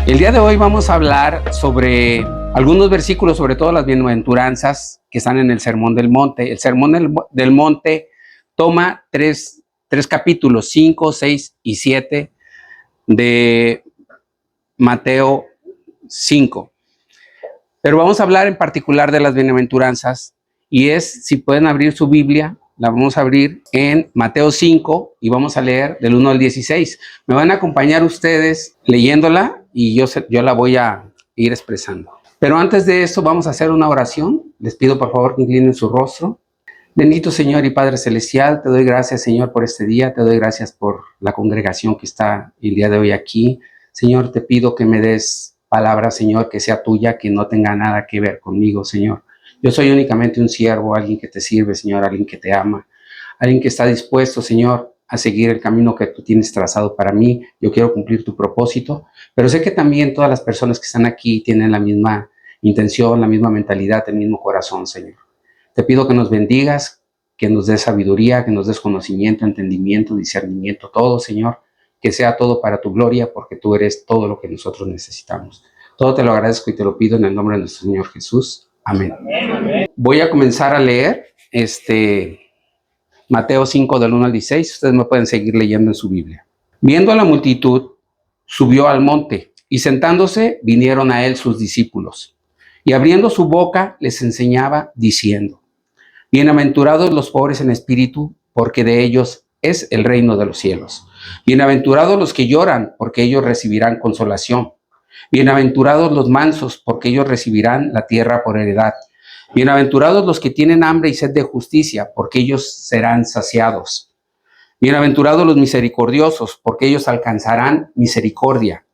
El día de hoy vamos a hablar sobre algunos versículos, sobre todo las bienaventuranzas que están en el Sermón del Monte. El Sermón del Monte toma tres capítulos, 5, 6 y 7 de Mateo 5. Pero vamos a hablar en particular de las bienaventuranzas y si pueden abrir su Biblia, la vamos a abrir en Mateo 5 y vamos a leer del 1 al 16. Me van a acompañar ustedes leyéndola y yo la voy a ir expresando. Pero antes de eso vamos a hacer una oración. Les pido por favor que inclinen su rostro. Bendito Señor y Padre Celestial, te doy gracias, Señor, por este día. Te doy gracias por la congregación que está el día de hoy aquí. Señor, te pido que me des palabra, Señor, que sea tuya, que no tenga nada que ver conmigo, Señor. Yo soy únicamente un siervo, alguien que te sirve, Señor, alguien que te ama, alguien que está dispuesto, Señor, a seguir el camino que tú tienes trazado para mí. Yo quiero cumplir tu propósito, pero sé que también todas las personas que están aquí tienen la misma intención, la misma mentalidad, el mismo corazón, Señor. Te pido que nos bendigas, que nos des sabiduría, que nos des conocimiento, entendimiento, discernimiento, todo, Señor, que sea todo para tu gloria, porque tú eres todo lo que nosotros necesitamos. Todo te lo agradezco y te lo pido en el nombre de nuestro Señor Jesús. Amén. Amén. Voy a comenzar a leer Mateo 5 del 1 al 16. Ustedes me pueden seguir leyendo en su Biblia. Viendo a la multitud, subió al monte y sentándose vinieron a él sus discípulos. Y abriendo su boca les enseñaba diciendo: Bienaventurados los pobres en espíritu, porque de ellos es el reino de los cielos. Bienaventurados los que lloran, porque ellos recibirán consolación. Bienaventurados los mansos, porque ellos recibirán la tierra por heredad. Bienaventurados los que tienen hambre y sed de justicia, porque ellos serán saciados. Bienaventurados los misericordiosos, porque ellos alcanzarán misericordia.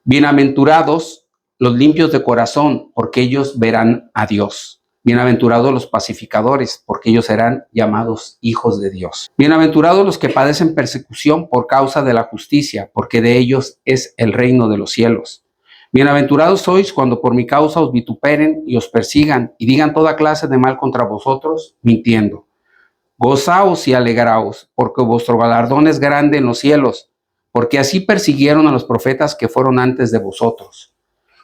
Bienaventurados los limpios de corazón, porque ellos verán a Dios. Bienaventurados los pacificadores, porque ellos serán llamados hijos de Dios. Bienaventurados los que padecen persecución por causa de la justicia, porque de ellos es el reino de los cielos. Bienaventurados sois cuando por mi causa os vituperen y os persigan y digan toda clase de mal contra vosotros, mintiendo. Gozaos y alegraos, porque vuestro galardón es grande en los cielos, porque así persiguieron a los profetas que fueron antes de vosotros.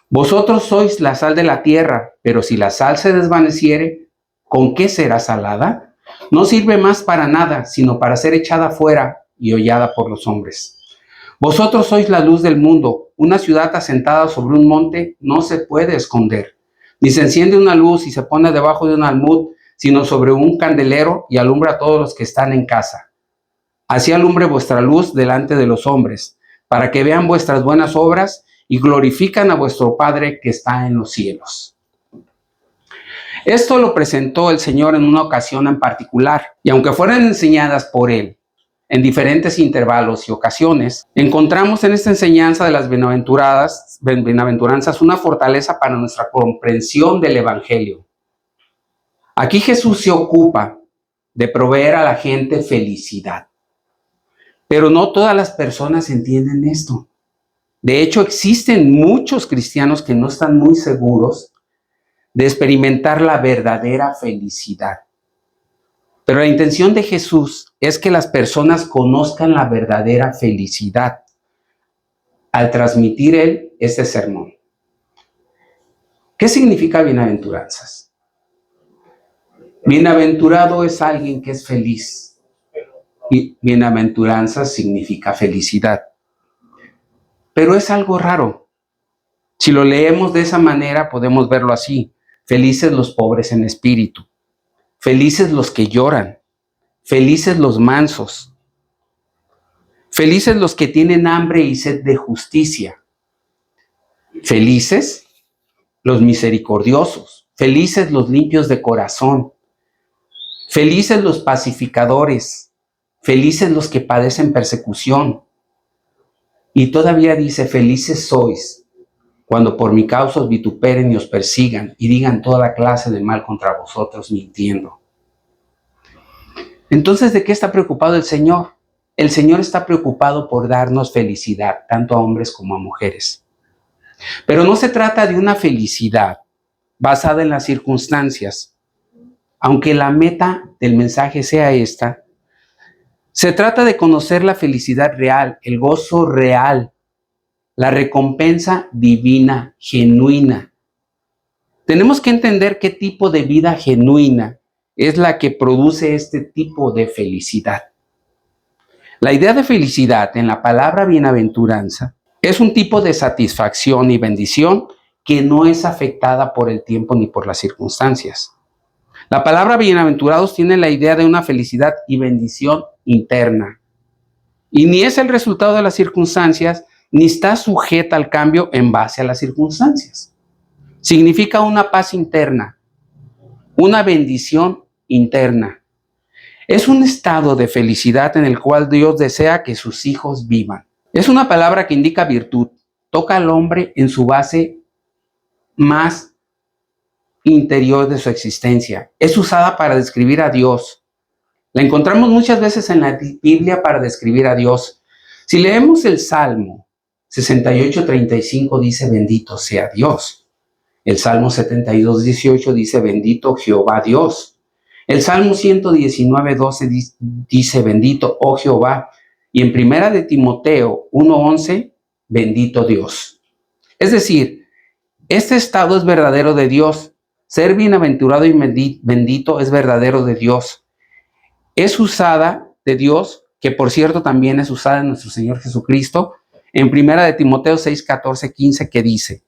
Vosotros sois la sal de la tierra, pero si la sal se desvaneciere, ¿con qué será salada? No sirve más para nada, sino para ser echada fuera y hollada por los hombres. Vosotros sois la luz del mundo. Una ciudad asentada sobre un monte no se puede esconder. Ni se enciende una luz y se pone debajo de un almud, sino sobre un candelero y alumbra a todos los que están en casa. Así alumbre vuestra luz delante de los hombres, para que vean vuestras buenas obras y glorifican a vuestro Padre que está en los cielos. Esto lo presentó el Señor en una ocasión en particular, y aunque fueran enseñadas por Él en diferentes intervalos y ocasiones, encontramos en esta enseñanza de las bienaventuranzas una fortaleza para nuestra comprensión del Evangelio. Aquí Jesús se ocupa de proveer a la gente felicidad, pero no todas las personas entienden esto. De hecho, existen muchos cristianos que no están muy seguros de experimentar la verdadera felicidad. Pero la intención de Jesús es que las personas conozcan la verdadera felicidad al transmitir Él este sermón. ¿Qué significa bienaventuranzas? Bienaventurado es alguien que es feliz. Y bienaventuranzas significa felicidad. Pero es algo raro. Si lo leemos de esa manera, podemos verlo así. Felices los pobres en espíritu. Felices los que lloran. Felices los mansos. Felices los que tienen hambre y sed de justicia. Felices los misericordiosos. Felices los limpios de corazón. Felices los pacificadores. Felices los que padecen persecución. Y todavía dice, felices sois cuando por mi causa os vituperen y os persigan y digan toda clase de mal contra vosotros mintiendo. Entonces, ¿de qué está preocupado el Señor? El Señor está preocupado por darnos felicidad, tanto a hombres como a mujeres. Pero no se trata de una felicidad basada en las circunstancias. Aunque la meta del mensaje sea esta, se trata de conocer la felicidad real, el gozo real la recompensa divina genuina. Tenemos que entender qué tipo de vida genuina es la que produce este tipo de felicidad. La idea de felicidad en la palabra bienaventuranza es un tipo de satisfacción y bendición que no es afectada por el tiempo ni por las circunstancias. La palabra bienaventurados tiene la idea de una felicidad y bendición interna. Y ni es el resultado de las circunstancias, ni está sujeta al cambio en base a las circunstancias. Significa una paz interna, una bendición interna. Es un estado de felicidad en el cual Dios desea que sus hijos vivan. Es una palabra que indica virtud, toca al hombre en su base más interior de su existencia. Es usada para describir a Dios. La encontramos muchas veces en la Biblia para describir a Dios. Si leemos el Salmo 68:35 dice bendito sea Dios. El Salmo 72:18 dice bendito Jehová Dios. El Salmo 119:12 dice bendito, oh Jehová. Y en primera de Timoteo 1:11, bendito Dios. Es decir, este estado es verdadero de Dios. Ser bienaventurado y bendito es verdadero de Dios. Es usada de Dios, que por cierto también es usada en nuestro Señor Jesucristo, en primera de Timoteo 6:14-15, que dice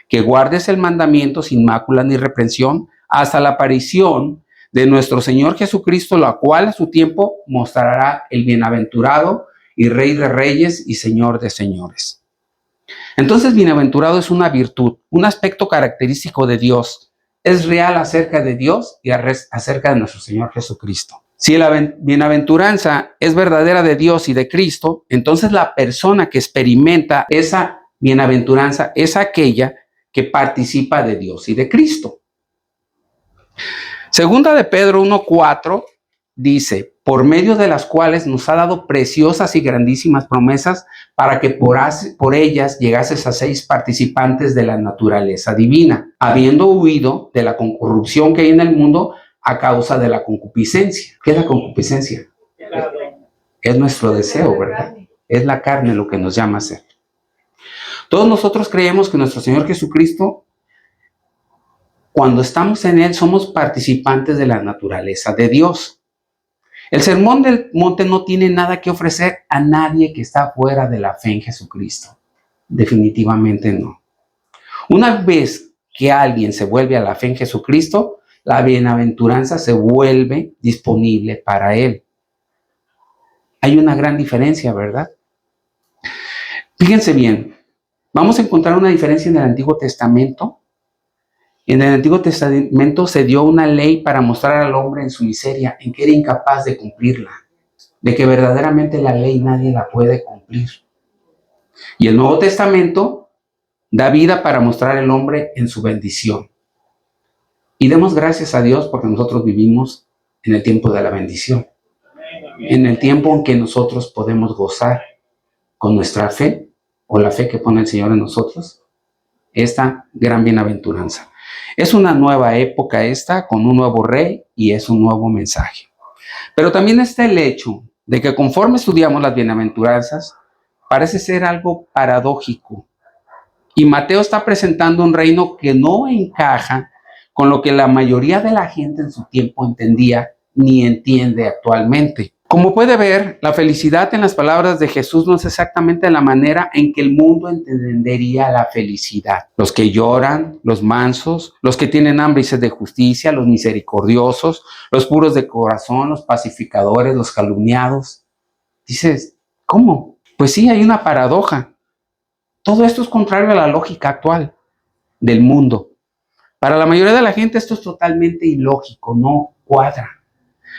que guardes el mandamiento sin mácula ni reprensión hasta la aparición de nuestro Señor Jesucristo, la cual a su tiempo mostrará el bienaventurado y Rey de reyes y Señor de señores. Entonces, bienaventurado es una virtud, un aspecto característico de Dios. Es real acerca de Dios y acerca de nuestro Señor Jesucristo. Si la bienaventuranza es verdadera de Dios y de Cristo, entonces la persona que experimenta esa bienaventuranza es aquella que participa de Dios y de Cristo. Segunda de Pedro 1:4 dice, por medio de las cuales nos ha dado preciosas y grandísimas promesas para que por ellas llegases a seis participantes de la naturaleza divina, habiendo huido de la corrupción que hay en el mundo a causa de la concupiscencia. ¿Qué es la concupiscencia? Es nuestro deseo, ¿verdad? Es la carne lo que nos llama a hacer. Todos nosotros creemos que nuestro Señor Jesucristo, cuando estamos en Él, somos participantes de la naturaleza de Dios. El sermón del monte no tiene nada que ofrecer a nadie que está fuera de la fe en Jesucristo. Definitivamente no. Una vez que alguien se vuelve a la fe en Jesucristo, la bienaventuranza se vuelve disponible para él. Hay una gran diferencia, ¿verdad? Fíjense bien, vamos a encontrar una diferencia en el Antiguo Testamento. En el Antiguo Testamento se dio una ley para mostrar al hombre en su miseria, en que era incapaz de cumplirla, de que verdaderamente la ley nadie la puede cumplir. Y el Nuevo Testamento da vida para mostrar al hombre en su bendición. Y demos gracias a Dios porque nosotros vivimos en el tiempo de la bendición, en el tiempo en que nosotros podemos gozar con nuestra fe o la fe que pone el Señor en nosotros, esta gran bienaventuranza. Es una nueva época esta, con un nuevo rey y es un nuevo mensaje. Pero también está el hecho de que conforme estudiamos las bienaventuranzas, parece ser algo paradójico. Y Mateo está presentando un reino que no encaja con lo que la mayoría de la gente en su tiempo entendía ni entiende actualmente. Como puede ver, la felicidad en las palabras de Jesús no es exactamente la manera en que el mundo entendería la felicidad. Los que lloran, los mansos, los que tienen hambre y sed de justicia, los misericordiosos, los puros de corazón, los pacificadores, los calumniados. Dices, ¿cómo? Pues sí, hay una paradoja. Todo esto es contrario a la lógica actual del mundo. Para la mayoría de la gente esto es totalmente ilógico, no cuadra.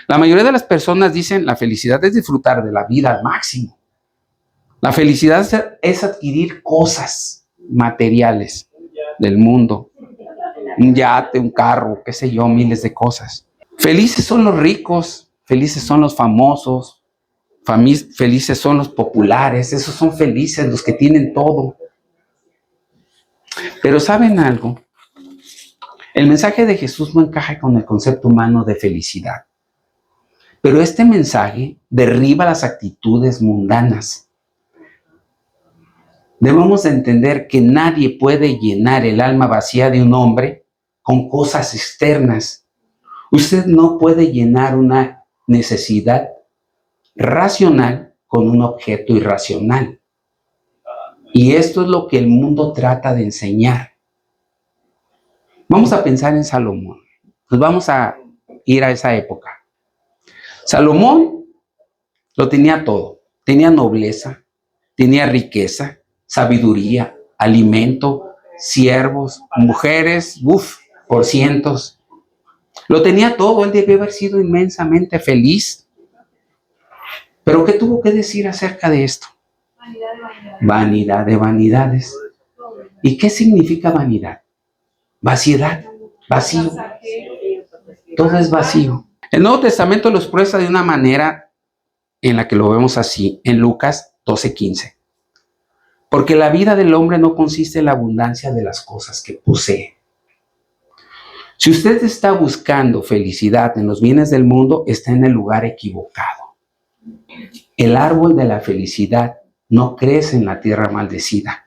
La mayoría de las personas dicen la felicidad es disfrutar de la vida al máximo. La felicidad es adquirir cosas materiales del mundo. Un yate, un carro, qué sé yo, miles de cosas. Felices son los ricos, felices son los famosos, felices son los populares, esos son felices los que tienen todo. Pero ¿saben algo? El mensaje de Jesús no encaja con el concepto humano de felicidad. Pero este mensaje derriba las actitudes mundanas. Debemos entender que nadie puede llenar el alma vacía de un hombre con cosas externas. Usted no puede llenar una necesidad racional con un objeto irracional. Y esto es lo que el mundo trata de enseñar. Vamos a pensar en Salomón. Nos vamos a ir a esa época. Salomón lo tenía todo. Tenía nobleza, tenía riqueza, sabiduría, alimento, siervos, mujeres, por cientos. Lo tenía todo. Él debió haber sido inmensamente feliz. ¿Pero qué tuvo que decir acerca de esto? Vanidad de vanidades. ¿Y qué significa vanidad? Vaciedad, vacío. Todo es vacío. El Nuevo Testamento lo expresa de una manera en la que lo vemos así, en Lucas 12:15. Porque la vida del hombre no consiste en la abundancia de las cosas que posee. Si usted está buscando felicidad en los bienes del mundo, está en el lugar equivocado. El árbol de la felicidad no crece en la tierra maldecida.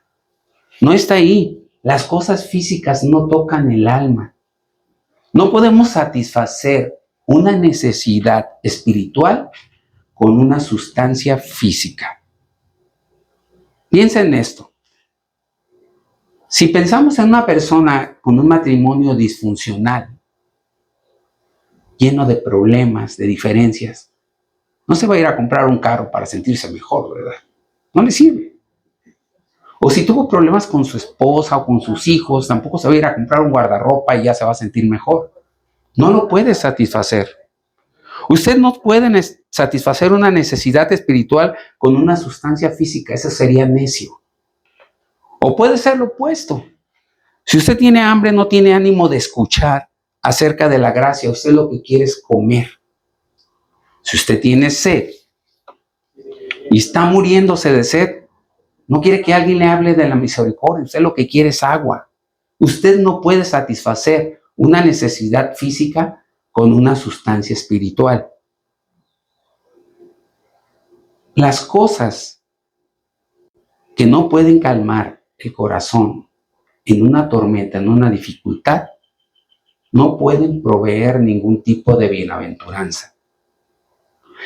No está ahí. Las cosas físicas no tocan el alma. No podemos satisfacer una necesidad espiritual con una sustancia física. Piensa en esto. Si pensamos en una persona con un matrimonio disfuncional, lleno de problemas, de diferencias, no se va a ir a comprar un carro para sentirse mejor, ¿verdad? No le sirve. O si tuvo problemas con su esposa o con sus hijos, tampoco se va a ir a comprar un guardarropa y ya se va a sentir mejor. No lo puede satisfacer. Usted no puede satisfacer una necesidad espiritual con una sustancia física. Eso sería necio. O puede ser lo opuesto. Si usted tiene hambre, no tiene ánimo de escuchar acerca de la gracia. Usted lo que quiere es comer. Si usted tiene sed y está muriéndose de sed, no quiere que alguien le hable de la misericordia. Usted lo que quiere es agua. Usted no puede satisfacer una necesidad física con una sustancia espiritual. Las cosas que no pueden calmar el corazón en una tormenta, en una dificultad, no pueden proveer ningún tipo de bienaventuranza.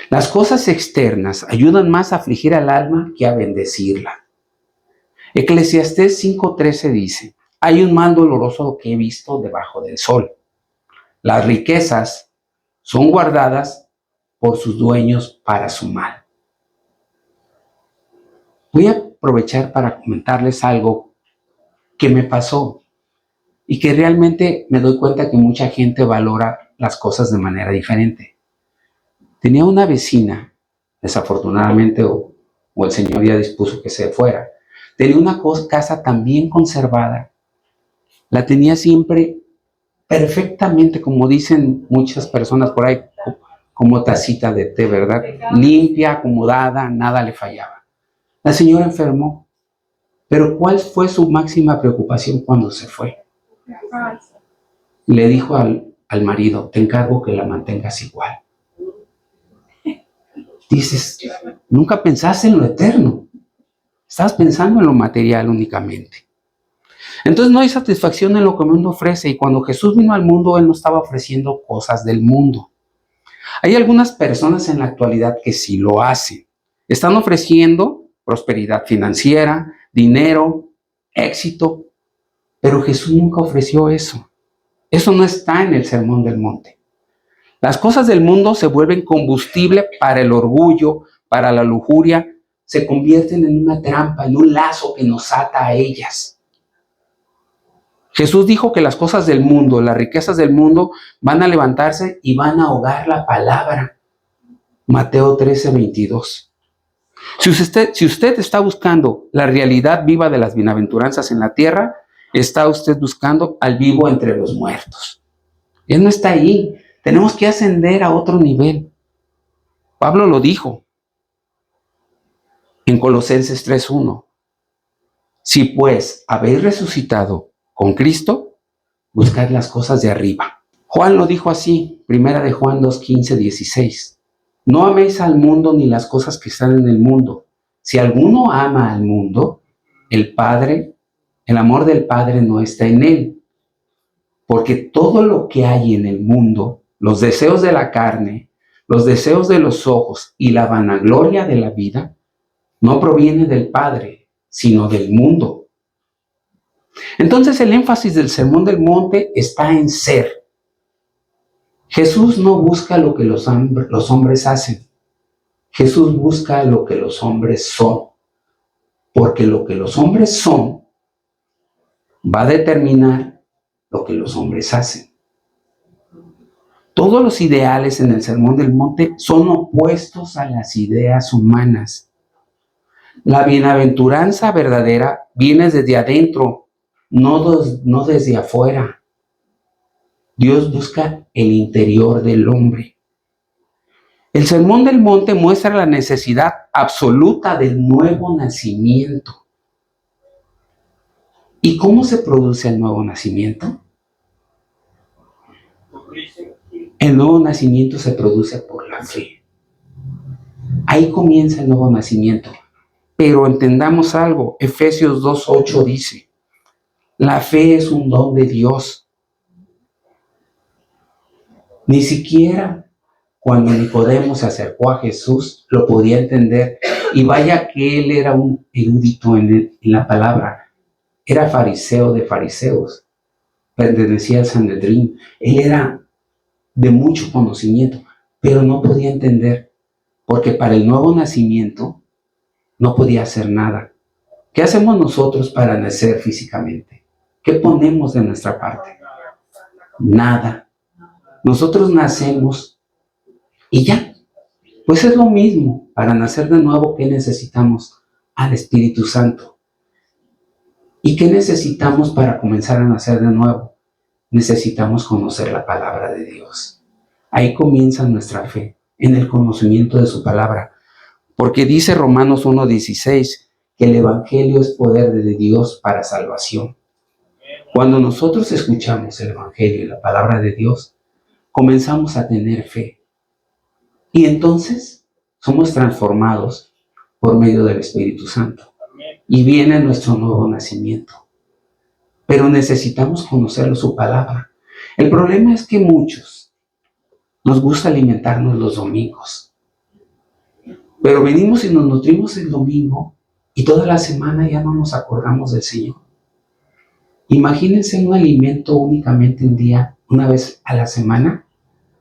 Las cosas externas ayudan más a afligir al alma que a bendecirla. Eclesiastés 5:13 dice: hay un mal doloroso que he visto debajo del sol. Las riquezas son guardadas por sus dueños para su mal. Voy a aprovechar para comentarles algo que me pasó y que realmente me doy cuenta que mucha gente valora las cosas de manera diferente. Tenía una vecina, desafortunadamente, o el Señor ya dispuso que se fuera. Tenía una casa tan bien conservada. La tenía siempre perfectamente, como dicen muchas personas por ahí, como tacita de té, ¿verdad? Limpia, acomodada, nada le fallaba. La señora enfermó. Pero ¿cuál fue su máxima preocupación cuando se fue? Le dijo al marido: te encargo que la mantengas igual. Dices, nunca pensaste en lo eterno. Estabas pensando en lo material únicamente. Entonces no hay satisfacción en lo que el mundo ofrece. Y cuando Jesús vino al mundo, Él no estaba ofreciendo cosas del mundo. Hay algunas personas en la actualidad que sí lo hacen. Están ofreciendo prosperidad financiera, dinero, éxito. Pero Jesús nunca ofreció eso. Eso no está en el Sermón del Monte. Las cosas del mundo se vuelven combustible para el orgullo, para la lujuria. Se convierten en una trampa, en un lazo que nos ata a ellas. Jesús dijo que las cosas del mundo, las riquezas del mundo, van a levantarse y van a ahogar la palabra. Mateo 13:22. Si usted está buscando la realidad viva de las bienaventuranzas en la tierra, está usted buscando al vivo entre los muertos. Él no está ahí. Tenemos que ascender a otro nivel. Pablo lo dijo en Colosenses 3:1. Si pues habéis resucitado con Cristo, buscad las cosas de arriba. Juan lo dijo así, primera de Juan 2:15-16. No améis al mundo ni las cosas que están en el mundo. Si alguno ama al mundo, el Padre, el amor del Padre no está en él. Porque todo lo que hay en el mundo, los deseos de la carne, los deseos de los ojos y la vanagloria de la vida, no proviene del Padre, sino del mundo. Entonces el énfasis del Sermón del Monte está en ser. Jesús no busca lo que los hombres hacen. Jesús busca lo que los hombres son. Porque lo que los hombres son va a determinar lo que los hombres hacen. Todos los ideales en el Sermón del Monte son opuestos a las ideas humanas. La bienaventuranza verdadera viene desde adentro, no desde afuera. Dios busca el interior del hombre. El Sermón del Monte muestra la necesidad absoluta del nuevo nacimiento. ¿Y cómo se produce el nuevo nacimiento? El nuevo nacimiento se produce por la fe. Ahí comienza el nuevo nacimiento. Pero entendamos algo, Efesios 2:8 dice, la fe es un don de Dios. Ni siquiera cuando Nicodemo se acercó a Jesús lo podía entender. Y vaya que él era un erudito en la palabra. Era fariseo de fariseos. Pertenecía al Sanedrín. Él era de mucho conocimiento, pero no podía entender. Porque para el nuevo nacimiento no podía hacer nada. ¿Qué hacemos nosotros para nacer físicamente? ¿Qué ponemos de nuestra parte? Nada. Nosotros nacemos y ya. Pues es lo mismo. Para nacer de nuevo, ¿qué necesitamos? Al Espíritu Santo. ¿Y qué necesitamos para comenzar a nacer de nuevo? Necesitamos conocer la palabra de Dios. Ahí comienza nuestra fe, en el conocimiento de su palabra. Porque dice Romanos 1:16 que el Evangelio es poder de Dios para salvación. Cuando nosotros escuchamos el Evangelio y la palabra de Dios, comenzamos a tener fe. Y entonces somos transformados por medio del Espíritu Santo. Y viene nuestro nuevo nacimiento. Pero necesitamos conocer su palabra. El problema es que muchos nos gusta alimentarnos los domingos. Pero venimos y nos nutrimos el domingo y toda la semana ya no nos acordamos del Señor. Imagínense un alimento únicamente un día, una vez a la semana,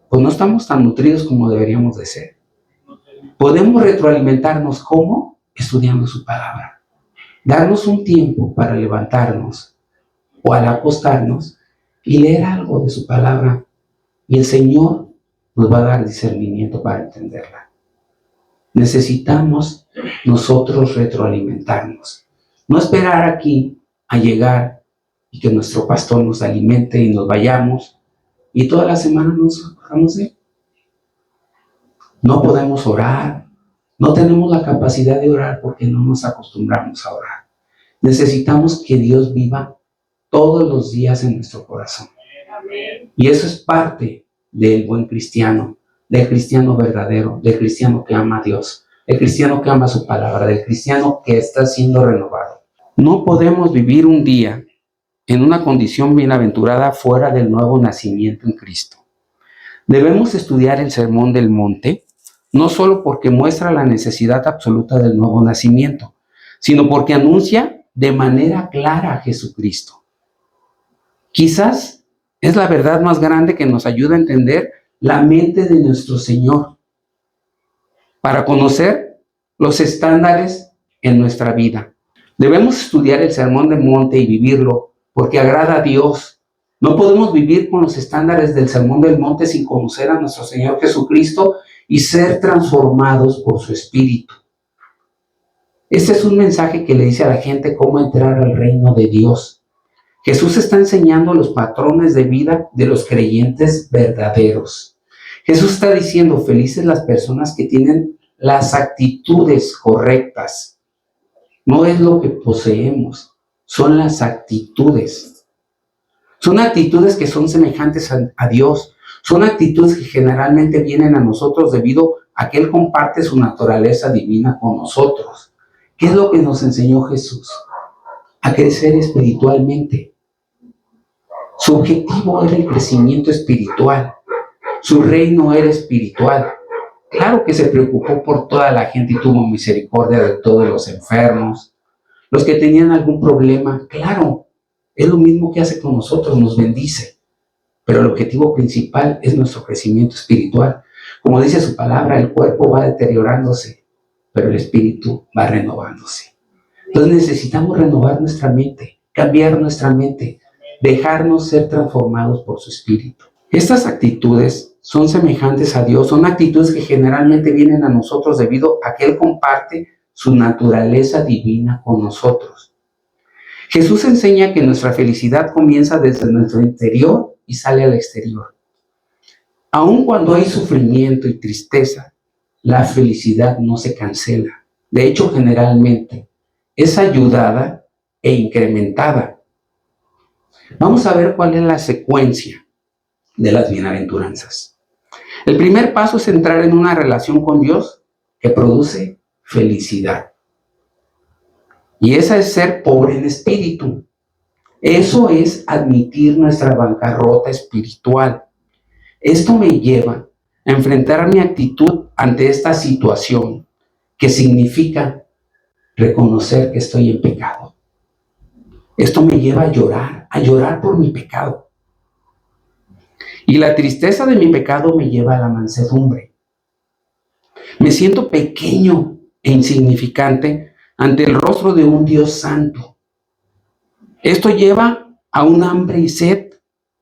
pues no estamos tan nutridos como deberíamos de ser. Podemos retroalimentarnos, ¿cómo? Estudiando su palabra. Darnos un tiempo para levantarnos o al acostarnos y leer algo de su palabra. Y el Señor nos va a dar discernimiento para entenderla. Necesitamos nosotros retroalimentarnos. No esperar aquí a llegar y que nuestro pastor nos alimente y nos vayamos y toda la semana nos acordamos de él. No podemos orar, no tenemos la capacidad de orar porque no nos acostumbramos a orar. Necesitamos que Dios viva todos los días en nuestro corazón. Y eso es parte del buen cristiano, del cristiano verdadero, del cristiano que ama a Dios, del cristiano que ama su palabra, del cristiano que está siendo renovado. No podemos vivir un día en una condición bienaventurada fuera del nuevo nacimiento en Cristo. Debemos estudiar el Sermón del Monte, no solo porque muestra la necesidad absoluta del nuevo nacimiento, sino porque anuncia de manera clara a Jesucristo. Quizás es la verdad más grande que nos ayuda a entender la mente de nuestro Señor, para conocer los estándares en nuestra vida. Debemos estudiar el Sermón del Monte y vivirlo, porque agrada a Dios. No podemos vivir con los estándares del Sermón del Monte sin conocer a nuestro Señor Jesucristo y ser transformados por su Espíritu. Este es un mensaje que le dice a la gente cómo entrar al reino de Dios. Jesús está enseñando los patrones de vida de los creyentes verdaderos. Jesús está diciendo, felices las personas que tienen las actitudes correctas. No es lo que poseemos, son las actitudes. Son actitudes que son semejantes a Dios. Son actitudes que generalmente vienen a nosotros debido a que Él comparte su naturaleza divina con nosotros. ¿Qué es lo que nos enseñó Jesús? a crecer espiritualmente. Su objetivo era el crecimiento espiritual. Su reino era espiritual. Claro que se preocupó por toda la gente y tuvo misericordia de todos los enfermos, los que tenían algún problema. Claro, es lo mismo que hace con nosotros, nos bendice. Pero el objetivo principal es nuestro crecimiento espiritual. Como dice su palabra, el cuerpo va deteriorándose, pero el espíritu va renovándose. Entonces necesitamos renovar nuestra mente, cambiar nuestra mente, dejarnos ser transformados por su espíritu. Estas actitudes son semejantes a Dios, son actitudes que generalmente vienen a nosotros debido a que Él comparte su naturaleza divina con nosotros. Jesús enseña que nuestra felicidad comienza desde nuestro interior y sale al exterior. Aun cuando hay sufrimiento y tristeza, la felicidad no se cancela. De hecho, generalmente es ayudada e incrementada. Vamos a ver cuál es la secuencia de las bienaventuranzas. El primer paso es entrar en una relación con Dios que produce felicidad. Y esa es ser pobre en espíritu. Eso es admitir nuestra bancarrota espiritual. Esto me lleva a enfrentar mi actitud ante esta situación, que significa reconocer que estoy en pecado. Esto me lleva a llorar por mi pecado. Y la tristeza de mi pecado me lleva a la mansedumbre. Me siento pequeño e insignificante ante el rostro de un Dios santo. Esto lleva a un hambre y sed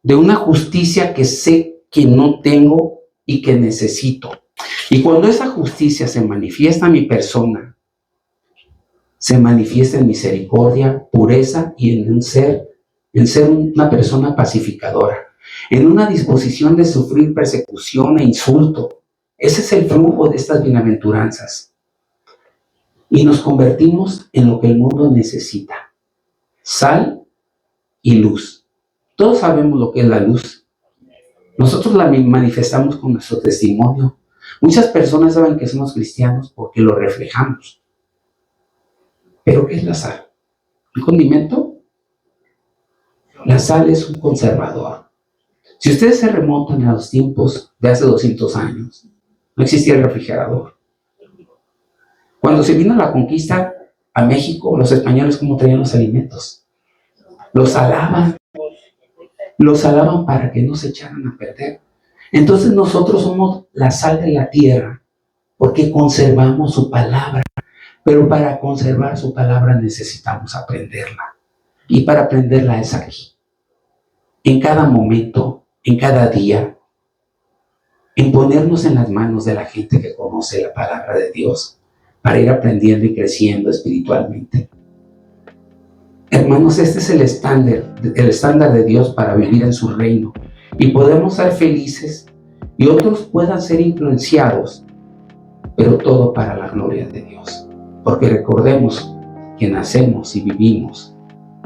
de una justicia que sé que no tengo y que necesito. Y cuando esa justicia se manifiesta en mi persona, se manifiesta en misericordia, pureza y en ser una persona pacificadora, en una disposición de sufrir persecución e insulto. Ese es el flujo de estas bienaventuranzas. Y nos convertimos en lo que el mundo necesita: sal y luz. Todos sabemos lo que es la luz. Nosotros la manifestamos con nuestro testimonio. Muchas personas saben que somos cristianos porque lo reflejamos. ¿Pero qué es la sal? ¿Un condimento? La sal es un conservador. Si ustedes se remontan a los tiempos de hace 200 años, no existía el refrigerador. Cuando se vino la conquista a México, los españoles, ¿cómo traían los alimentos? Los salaban para que no se echaran a perder. Entonces nosotros somos la sal de la tierra porque conservamos su palabra. Pero para conservar su palabra necesitamos aprenderla. Y para aprenderla es aquí. En cada momento, en cada día, en ponernos en las manos de la gente que conoce la palabra de Dios para ir aprendiendo y creciendo espiritualmente. Hermanos, este es el estándar de Dios para vivir en su reino. Y podemos ser felices y otros puedan ser influenciados, pero todo para la gloria de Dios. Porque recordemos que nacemos y vivimos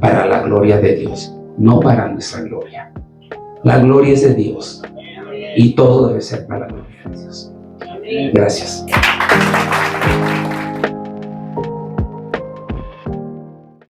para la gloria de Dios, no para nuestra gloria. La gloria es de Dios y todo debe ser para la gloria de Dios. Gracias.